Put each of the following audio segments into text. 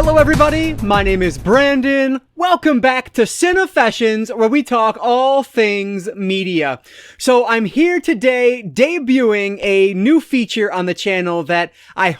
Hello everybody, my name is Brandon. Welcome back to Cinefessions, where we talk all things media. So I'm here today debuting a new feature on the channel that I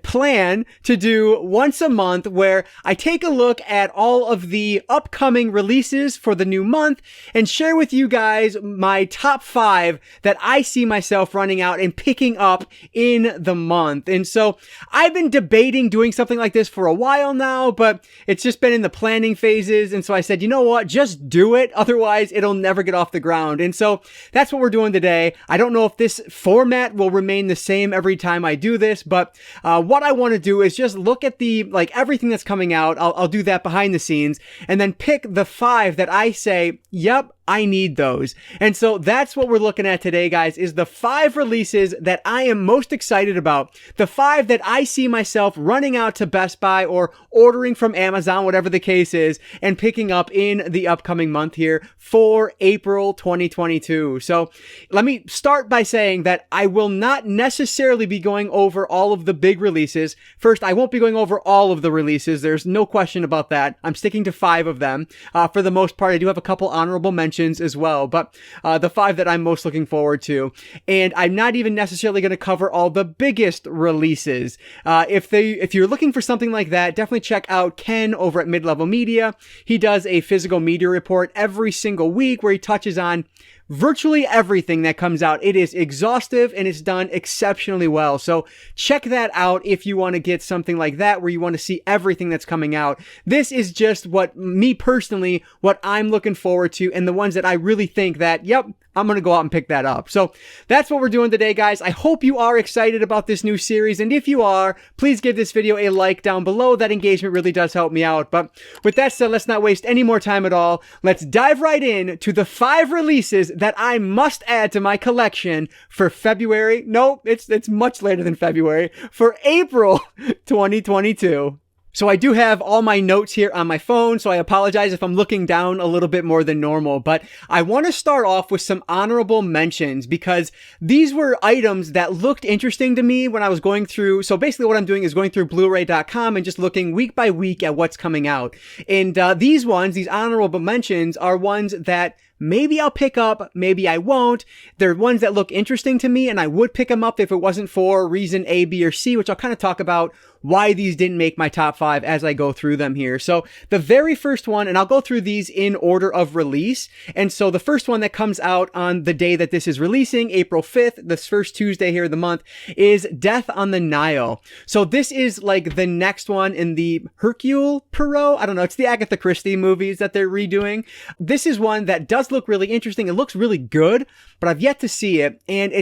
plan to do once a month, where I take a look at all of the upcoming releases for the new month and share with you guys my top 5 that I see myself running out and picking up in the month. And so I've been debating doing something like this for a while now, but it's just been in the planning phases. And so I said, you know what, just do it. Otherwise it'll never get off the ground. And so that's what we're doing today. I don't know if this format will remain the same every time I do this, but what I want to do is just look at everything that's coming out. I'll do that behind the scenes and then pick the 5 that I say, yep, I need those. And so that's what we're looking at today, guys, is the 5 releases that I am most excited about. The 5 that I see myself running out to Best Buy or ordering from Amazon, whatever the case is, and picking up in the upcoming month here for April 2022. So let me start by saying that I will not necessarily be going over all of the big releases. First, I won't be going over all of the releases. There's no question about that. I'm sticking to 5 of them. For the most part, I do have a couple honorable mentions as well, but the 5 that I'm most looking forward to. And I'm not even necessarily going to cover all the biggest releases. If you're looking for something like that, definitely check out Ken over at Mid-Level Media. He does a physical media report every single week where he touches on virtually everything that comes out. It is exhaustive and it's done exceptionally well. So check that out if you want to get something like that where you want to see everything that's coming out. This is just what I'm looking forward to, and the ones that I really think that, yep, I'm going to go out and pick that up. So that's what we're doing today, guys. I hope you are excited about this new series. And if you are, please give this video a like down below. That engagement really does help me out. But with that said, let's not waste any more time at all. Let's dive right in to the 5 releases that I must add to my collection for February. No, it's much later than February. For April 2022. So I do have all my notes here on my phone, so I apologize if I'm looking down a little bit more than normal, but I want to start off with some honorable mentions because these were items that looked interesting to me when I was going through. So basically what I'm doing is going through bluray.com and just looking week by week at what's coming out. And these honorable mentions are ones that maybe I'll pick up, maybe I won't. They're ones that look interesting to me and I would pick them up if it wasn't for reason A, B, or C, which I'll kind of talk about why these didn't make my top 5 as I go through them here. So the very first one, and I'll go through these in order of release. And so the first one that comes out on the day that this is releasing, April 5th, this first Tuesday here of the month, is Death on the Nile. So this is like the next one in the Hercule Poirot. I don't know. It's the Agatha Christie movies that they're redoing. This is one that does look really interesting. It looks really good, but I've yet to see it. And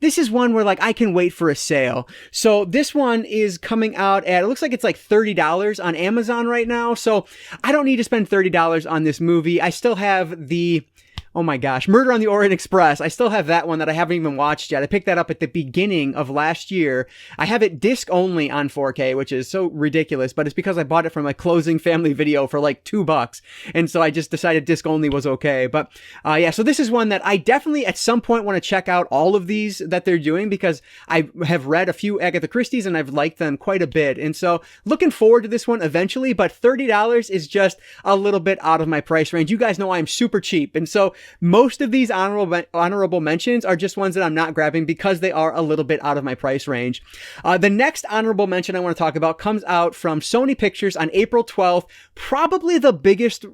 this is one where I can wait for a sale. So this one is coming out at, it looks like it's like $30 on Amazon right now. So I don't need to spend $30 on this movie. I still have oh my gosh, Murder on the Orient Express. I still have that one that I haven't even watched yet. I picked that up at the beginning of last year. I have it disc only on 4K, which is so ridiculous, but it's because I bought it from my closing family video for like $2. And so I just decided disc only was okay. But yeah, so this is one that I definitely at some point want to check out all of these that they're doing because I have read a few Agatha Christie's and I've liked them quite a bit. And so looking forward to this one eventually, but $30 is just a little bit out of my price range. You guys know I'm super cheap. And so most of these honorable mentions are just ones that I'm not grabbing because they are a little bit out of my price range. The next honorable mention I want to talk about comes out from Sony Pictures on April 12th, probably the biggest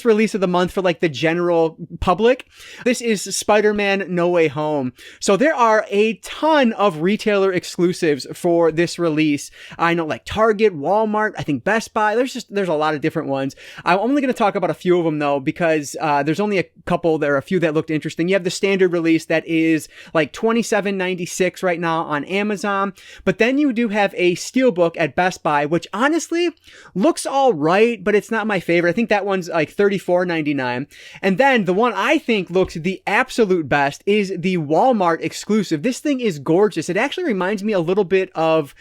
release of the month for the general public. This is Spider-Man No Way Home. So there are a ton of retailer exclusives for this release. I know Target, Walmart, I think Best Buy. There's a lot of different ones. I'm only going to talk about a few of them though, because there's only a couple. There are a few that looked interesting. You have the standard release that is $27.96 right now on Amazon. But then you do have a steelbook at Best Buy, which honestly looks all right, but it's not my favorite. I think that one's $34.99. And then the one I think looks the absolute best is the Walmart exclusive. This thing is gorgeous. It actually reminds me a little bit of,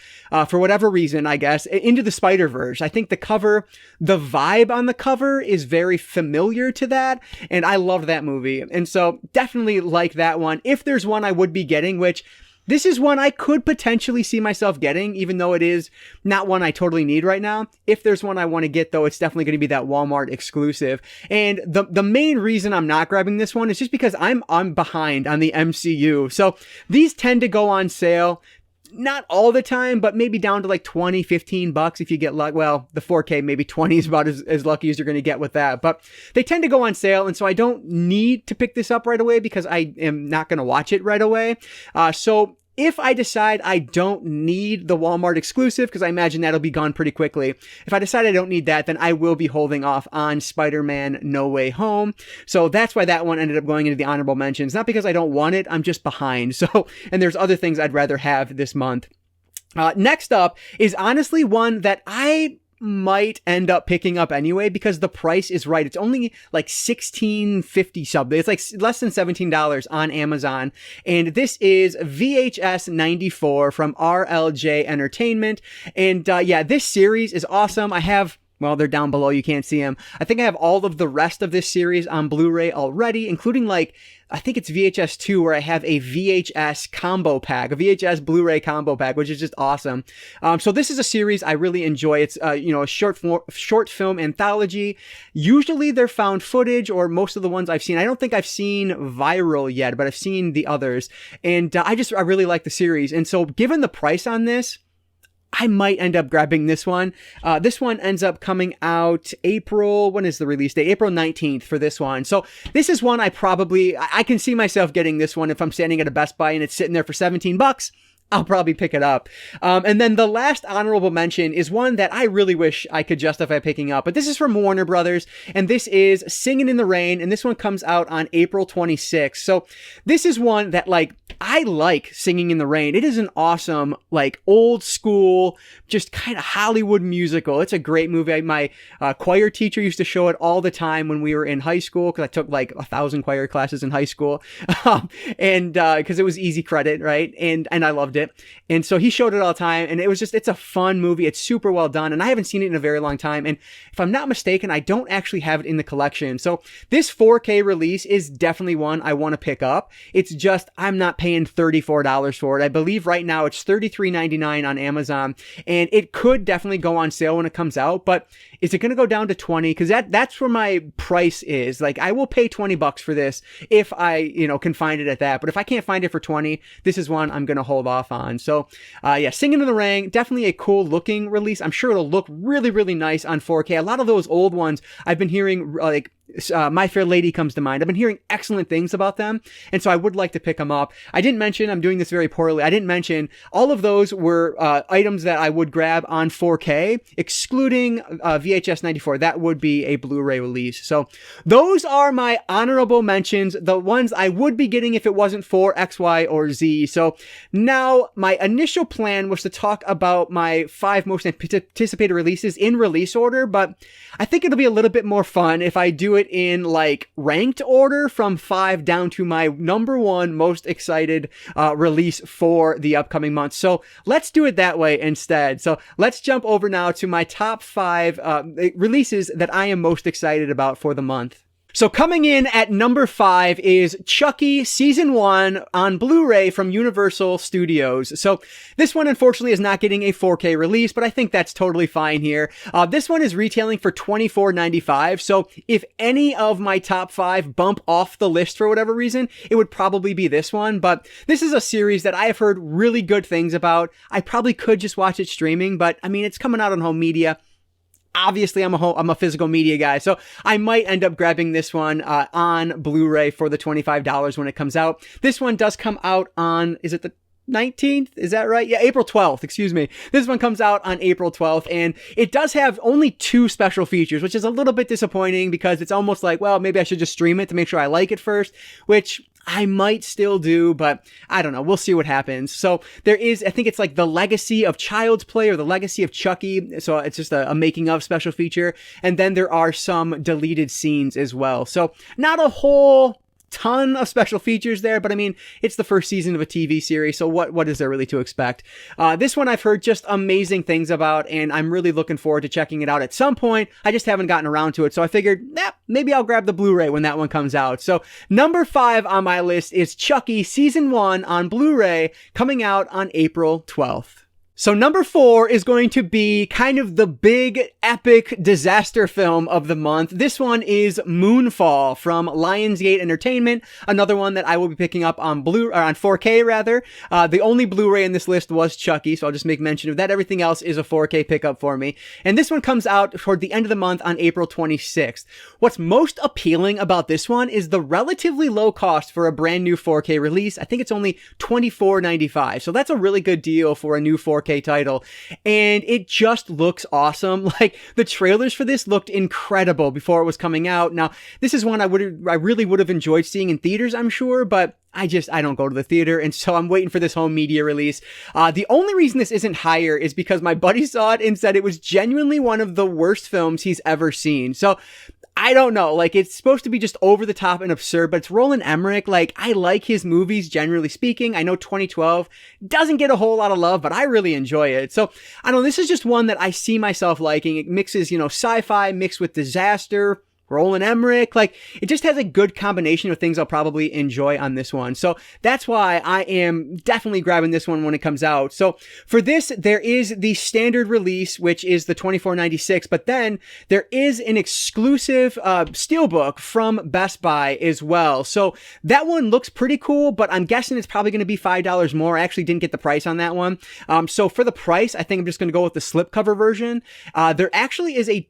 for whatever reason, I guess, Into the Spider-Verse. I think the vibe on the cover is very familiar to that, and I loved that movie. And so definitely like that one. If there's one I would be getting, which This is one I could potentially see myself getting, even though it is not one I totally need right now. If there's one I want to get, though, it's definitely going to be that Walmart exclusive. And the main reason I'm not grabbing this one is just because I'm behind on the MCU. So these tend to go on sale. Not all the time, but maybe down to like 20, 15 bucks if you get luck. Well, the 4K, maybe 20 is about as lucky as you're going to get with that. But they tend to go on sale. And so I don't need to pick this up right away because I am not going to watch it right away. So if I decide I don't need the Walmart exclusive, because I imagine that'll be gone pretty quickly, if I decide I don't need that, then I will be holding off on Spider-Man No Way Home. So that's why that one ended up going into the honorable mentions. Not because I don't want it, I'm just behind. So, and there's other things I'd rather have this month. Next up is honestly one that I might end up picking up anyway because the price is right. It's only like $16.50 something. It's like less than $17 on Amazon. And this is VHS 94 from RLJ Entertainment. And yeah, this series is awesome. I have, well, they're down below. You can't see them. I think I have all of the rest of this series on Blu-ray already, including like, I think it's VHS 2 where I have a VHS combo pack, a VHS Blu-ray combo pack, which is just awesome. So this is a series I really enjoy. It's, a short film anthology. Usually they're found footage, or most of the ones I've seen. I don't think I've seen Viral yet, but I've seen the others. And I really like the series. And so given the price on this, I might end up grabbing this one. This one ends up coming out when is the release date? April 19th for this one. So this is one I can see myself getting this one if I'm standing at a Best Buy and it's sitting there for 17 bucks. I'll probably pick it up. And then the last honorable mention is one that I really wish I could justify picking up, but this is from Warner Brothers, and this is Singin' in the Rain, and this one comes out on April 26th. So this is one that, like, I like Singing in the Rain. It is an awesome, like, old school, just kind of Hollywood musical. It's a great movie. My choir teacher used to show it all the time when we were in high school, because I took like 1,000 choir classes in high school, and because it was easy credit, right? And I loved it. And so he showed it all the time, and it's a fun movie. It's super well done, and I haven't seen it in a very long time. And if I'm not mistaken, I don't actually have it in the collection. So this 4K release is definitely one I want to pick up. It's just, I'm not paying $34 for it. I believe right now it's $33.99 on Amazon, and it could definitely go on sale when it comes out, but is it going to go down to 20? Because that's where my price is. Like, I will pay 20 bucks for this if I, can find it at that. But if I can't find it for 20, this is one I'm going to hold off on. So, yeah, Singin' in the Rain, definitely a cool looking release. I'm sure it'll look really, really nice on 4K. A lot of those old ones I've been hearing, like, My Fair Lady comes to mind. I've been hearing excellent things about them, and so I would like to pick them up. I didn't mention, I'm doing this very poorly, I didn't mention all of those were items that I would grab on 4K, excluding VHS 94. That would be a Blu-ray release. So those are my honorable mentions, the ones I would be getting if it wasn't for X, Y, or Z. So now my initial plan was to talk about my 5 most anticipated releases in release order, but I think it'll be a little bit more fun if I do it in like ranked order from 5 down to my number 1 most excited release for the upcoming month. So let's do it that way instead. So let's jump over now to my top 5 releases that I am most excited about for the month. So coming in at number 5 is Chucky Season 1 on Blu-ray from Universal Studios. So this one, unfortunately, is not getting a 4K release, but I think that's totally fine here. This one is retailing for $24.95. So if any of my top 5 bump off the list for whatever reason, it would probably be this one. But this is a series that I have heard really good things about. I probably could just watch it streaming, but I mean, it's coming out on home media. Obviously, I'm a physical media guy, so I might end up grabbing this one on Blu-ray for the $25 when it comes out. This one does come out on, is it the 19th? Is that right? Yeah, April 12th, excuse me. This one comes out on April 12th, and it does have only 2 special features, which is a little bit disappointing because it's almost like, well, maybe I should just stream it to make sure I like it first, which I might still do, but I don't know. We'll see what happens. So there is, I think it's like the Legacy of Child's Play or the Legacy of Chucky. So it's just a making of special feature. And then there are some deleted scenes as well. So not a whole ton of special features there, but I mean, it's the first season of a TV series, so what is there really to expect? This one I've heard just amazing things about, and I'm really looking forward to checking it out at some point. I just haven't gotten around to it, so I figured, maybe I'll grab the Blu-ray when that one comes out. So number 5 on my list is Chucky Season 1 on Blu-ray, coming out on April 12th. So number 4 is going to be kind of the big epic disaster film of the month. This one is Moonfall from Lionsgate Entertainment, another one that I will be picking up on on 4K rather. The only Blu-ray in this list was Chucky, so I'll just make mention of that. Everything else is a 4K pickup for me. And this one comes out toward the end of the month on April 26th. What's most appealing about this one is the relatively low cost for a brand new 4K release. I think it's only $24.95. So that's a really good deal for a new 4K title, and it just looks awesome. Like, the trailers for this looked incredible before it was coming out. Now, this is one I really would have enjoyed seeing in theaters, I'm sure, but I don't go to the theater, and so I'm waiting for this home media release. The only reason this isn't higher is because my buddy saw it and said it was genuinely one of the worst films he's ever seen. So I don't know, like, it's supposed to be just over the top and absurd, but it's Roland Emmerich. Like, I like his movies, generally speaking. I know 2012 doesn't get a whole lot of love, but I really enjoy it. So, I don't know, this is just one that I see myself liking. It mixes, sci-fi mixed with disaster, Roland Emmerich. Like, it just has a good combination of things I'll probably enjoy on this one. So that's why I am definitely grabbing this one when it comes out. So for this, there is the standard release, which is the $24.96, but then there is an exclusive steelbook from Best Buy as well. So that one looks pretty cool, but I'm guessing it's probably going to be $5 more. I actually didn't get the price on that one. So for the price, I think I'm just going to go with the slipcover version. There actually is maybe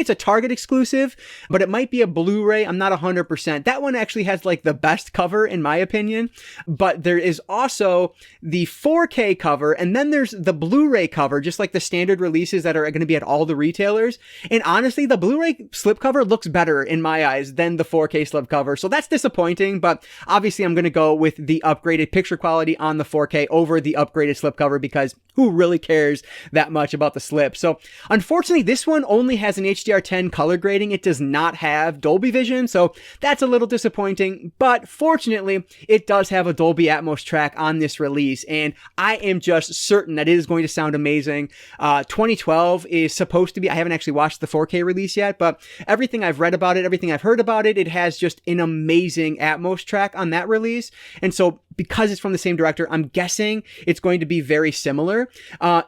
it's a Target exclusive, but it might be a Blu-ray. I'm not 100%. That one actually has like the best cover in my opinion, but there is also the 4K cover, and then there's the Blu-ray cover, just like the standard releases that are going to be at all the retailers. And honestly, the Blu-ray slipcover looks better in my eyes than the 4K slipcover. So that's disappointing, but obviously I'm going to go with the upgraded picture quality on the 4K over the upgraded slipcover, because who really cares that much about the slip? So unfortunately, this one only has an HDR10 color grading. It does not have Dolby Vision, so that's a little disappointing, but fortunately, it does have a Dolby Atmos track on this release, and I am just certain that it is going to sound amazing. 2012 is supposed to be, I haven't actually watched the 4K release yet, but everything I've read about it, everything I've heard about it, it has just an amazing Atmos track on that release, and so because it's from the same director, I'm guessing it's going to be very similar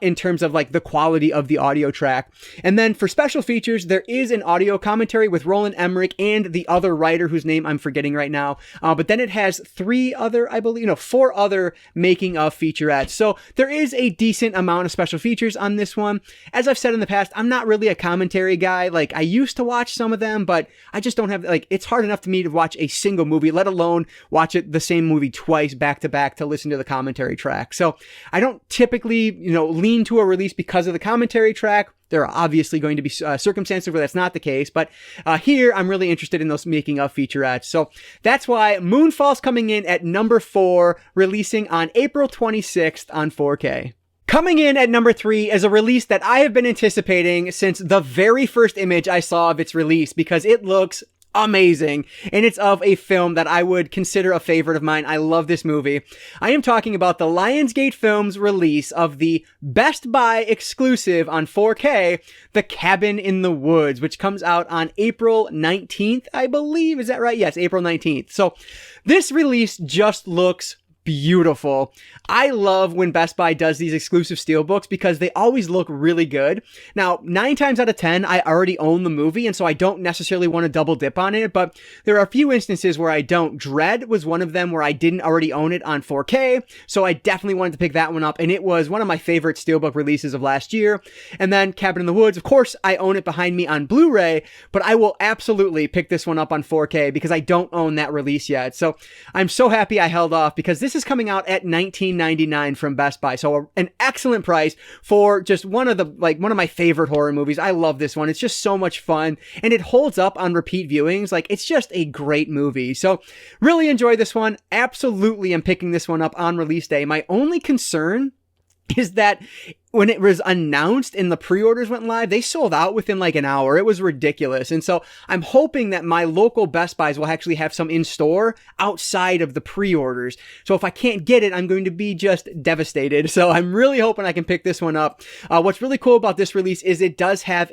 in terms of like the quality of the audio track. And then for special features, there is an audio commentary with Roland Emmerich and the other writer whose name I'm forgetting right now. But then it has four other making of featurettes. So there is a decent amount of special features on this one. As I've said in the past, I'm not really a commentary guy. Like, I used to watch some of them, but I just don't have, like, it's hard enough to me to watch a single movie, let alone watch the same movie twice back to back to listen to the commentary track. So I don't typically, lean to a release because of the commentary track. There are obviously going to be circumstances where that's not the case, but here I'm really interested in those making of featurettes. So that's why Moonfall's coming in at number 4, releasing on April 26th on 4K. Coming in at number 3 is a release that I have been anticipating since the very first image I saw of its release, because it looks amazing, and it's of a film that I would consider a favorite of mine. I love this movie. I am talking about the Lionsgate Films release of the Best Buy exclusive on 4K, The Cabin in the Woods, which comes out on April 19th, I believe. Is that right? Yes, April 19th. So this release just looks beautiful. I love when Best Buy does these exclusive steelbooks because they always look really good. Now, 9 times out of 10, I already own the movie, and so I don't necessarily want to double dip on it, but there are a few instances where I don't. Dread was one of them where I didn't already own it on 4K, so I definitely wanted to pick that one up, and it was one of my favorite steelbook releases of last year. And then Cabin in the Woods, of course, I own it behind me on Blu-ray, but I will absolutely pick this one up on 4K because I don't own that release yet. So I'm so happy I held off, because this is coming out at $19.99 from Best Buy. So an excellent price for just one of my favorite horror movies. I love this one. It's just so much fun, and it holds up on repeat viewings. Like, it's just a great movie. So really enjoy this one. Absolutely am picking this one up on release day. My only concern is that when it was announced and the pre-orders went live, they sold out within like an hour. It was ridiculous. And so I'm hoping that my local Best Buys will actually have some in store outside of the pre-orders. So if I can't get it, I'm going to be just devastated. So I'm really hoping I can pick this one up. What's really cool about this release is it does have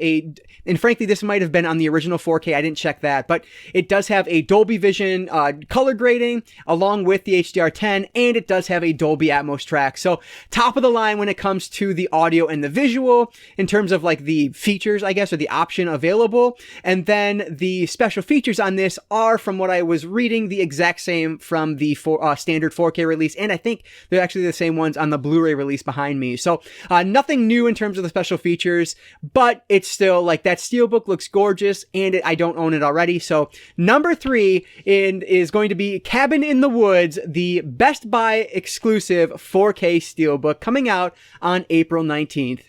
and frankly, this might have been on the original 4K. I didn't check that, but it does have a Dolby Vision color grading along with the HDR10, and it does have a Dolby Atmos track. So top of the line when it comes to the audio and the visual in terms of like the features, I guess, or the option available. And then the special features on this are, from what I was reading, the exact same from the standard 4K release. And I think they're actually the same ones on the Blu-ray release behind me. So nothing new in terms of the special features, but it's still like that Steelbook looks gorgeous, and I don't own it already. So number 3 is going to be Cabin in the Woods, the Best Buy exclusive 4K Steelbook, coming out on April 19th.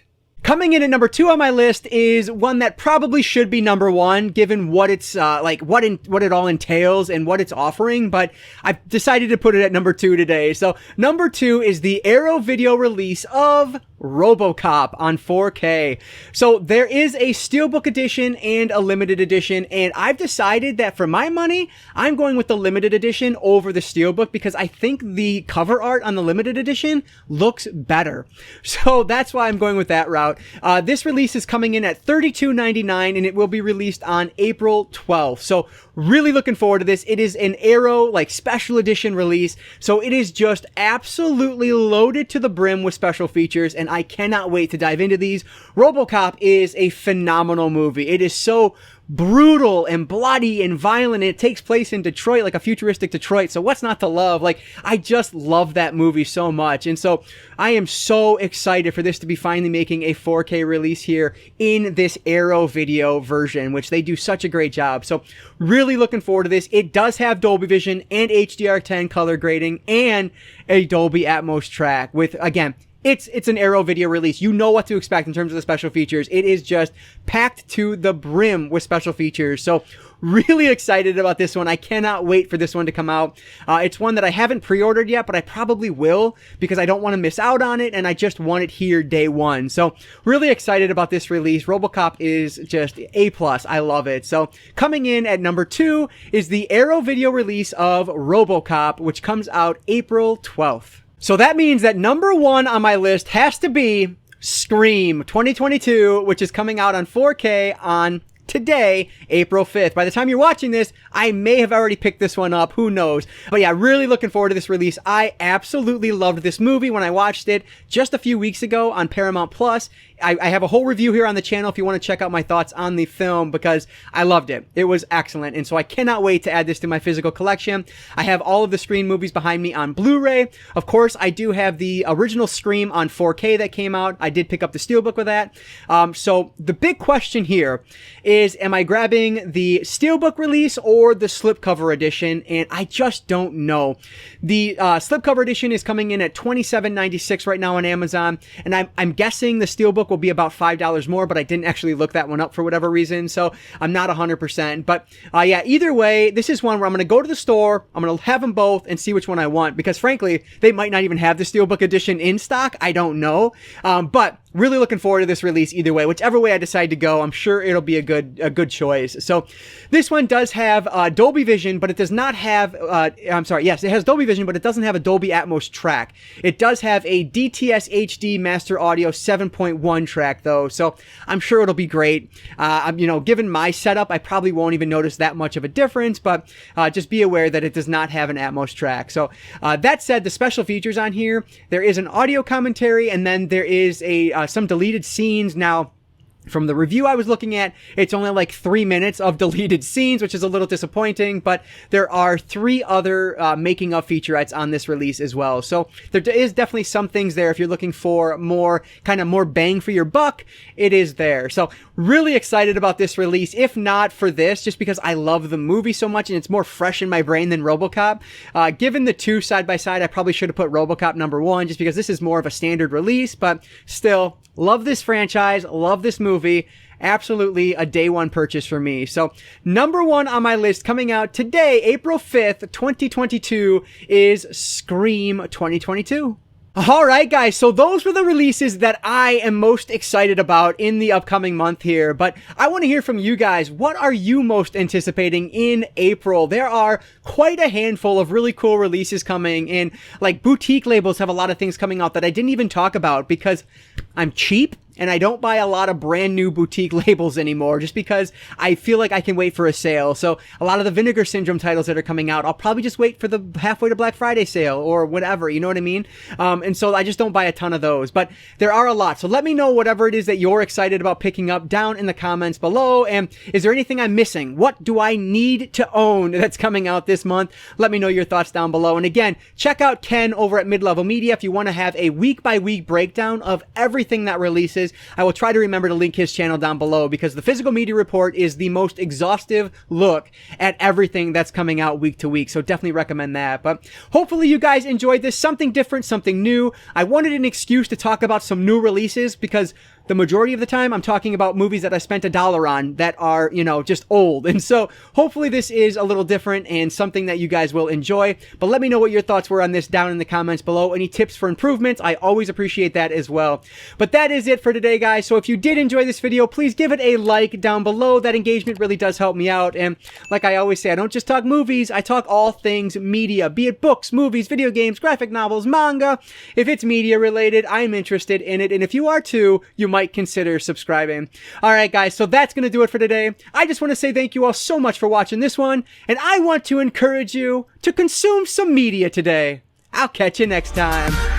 Coming in at number 2 on my list is one that probably should be number 1, given what it's what it all entails and what it's offering, but I've decided to put it at number 2 today. So number 2 is the Arrow Video release of Robocop on 4K. So there is a Steelbook edition and a limited edition, and I've decided that for my money, I'm going with the limited edition over the Steelbook because I think the cover art on the limited edition looks better. So that's why I'm going with that route. This release is coming in at $32.99, and it will be released on April 12th. So really looking forward to this. It is an Arrow special edition release, so it is just absolutely loaded to the brim with special features, and I cannot wait to dive into these. Robocop is a phenomenal movie. It is so brutal and bloody and violent. It takes place in Detroit, like a futuristic Detroit. So what's not to love? I just love that movie so much. And so I am so excited for this to be finally making a 4K release here in this Arrow Video version, which they do such a great job. So really looking forward to this. It does have Dolby Vision and HDR10 color grading and a Dolby Atmos track with, again, it's an Arrow Video release. You know what to expect in terms of the special features. It is just packed to the brim with special features. So really excited about this one. I cannot wait for this one to come out. It's one that I haven't pre-ordered yet, but I probably will because I don't want to miss out on it, and I just want it here day one. So really excited about this release. Robocop is just A+. I love it. So coming in at number 2 is the Arrow Video release of Robocop, which comes out April 12th. So that means that number 1 on my list has to be Scream 2022, which is coming out on 4K on today, April 5th. By the time you're watching this, I may have already picked this one up. Who knows? But yeah, really looking forward to this release. I absolutely loved this movie when I watched it just a few weeks ago on Paramount Plus. I have a whole review here on the channel if you want to check out my thoughts on the film because I loved it. It was excellent. And so I cannot wait to add this to my physical collection. I have all of the Scream movies behind me on Blu-ray. Of course, I do have the original Scream on 4K that came out. I did pick up the Steelbook with that. So the big question here is, am I grabbing the Steelbook release or the slipcover edition? And I just don't know. The slipcover edition is coming in at $27.96 right now on Amazon. And I'm guessing the Steelbook will be about $5 more, but I didn't actually look that one up for whatever reason, so I'm not 100%. But yeah, either way, this is one where I'm going to go to the store, I'm going to have them both and see which one I want, because frankly, they might not even have the Steelbook edition in stock. I don't know. But really looking forward to this release either way. Whichever way I decide to go, I'm sure it'll be a good choice. So this one does have Dolby Vision, but it does not have, yes, it has Dolby Vision, but it doesn't have a Dolby Atmos track. It does have a DTS HD Master Audio 7.1 track though, so I'm sure it'll be great. Given my setup, I probably won't even notice that much of a difference, but just be aware that it does not have an Atmos track. So that said, the special features on here, there is an audio commentary, and then there is some deleted scenes. Now, from the review I was looking at, it's only like 3 minutes of deleted scenes, which is a little disappointing, but there are 3 other making of featurettes on this release as well. So there is definitely some things there. If you're looking for more bang for your buck, it is there. So really excited about this release, if not for this, just because I love the movie so much and it's more fresh in my brain than Robocop. Given the two side by side, I probably should have put Robocop number 1 just because this is more of a standard release, but still, love this franchise, love this movie. Absolutely a day one purchase for me. So number 1 on my list coming out today, April 5th, 2022 is Scream 2022. Alright guys, so those were the releases that I am most excited about in the upcoming month here, but I want to hear from you guys. What are you most anticipating in April? There are quite a handful of really cool releases coming, and like boutique labels have a lot of things coming out that I didn't even talk about because I'm cheap. And I don't buy a lot of brand new boutique labels anymore just because I feel like I can wait for a sale. So a lot of the Vinegar Syndrome titles that are coming out, I'll probably just wait for the halfway to Black Friday sale or whatever, you know what I mean? And so I just don't buy a ton of those, but there are a lot. So let me know whatever it is that you're excited about picking up down in the comments below. And is there anything I'm missing? What do I need to own that's coming out this month? Let me know your thoughts down below. And again, check out Ken over at Mid-Level Media if you want to have a week-by-week breakdown of everything that releases. I will try to remember to link his channel down below because the Physical Media Report is the most exhaustive look at everything that's coming out week to week. So definitely recommend that. But hopefully you guys enjoyed this. Something different, something new. I wanted an excuse to talk about some new releases because the majority of the time I'm talking about movies that I spent $1 on that are, you know, just old. And so hopefully this is a little different and something that you guys will enjoy. But let me know what your thoughts were on this down in the comments below. Any tips for improvements? I always appreciate that as well. But that is it for today, guys. So if you did enjoy this video, please give it a like down below. That engagement really does help me out. And like I always say, I don't just talk movies, I talk all things media, be it books, movies, video games, graphic novels, manga. If it's media related, I'm interested in it. And if you are too, you might consider subscribing. Alright guys, so that's going to do it for today. I just want to say thank you all so much for watching this one, and I want to encourage you to consume some media today. I'll catch you next time.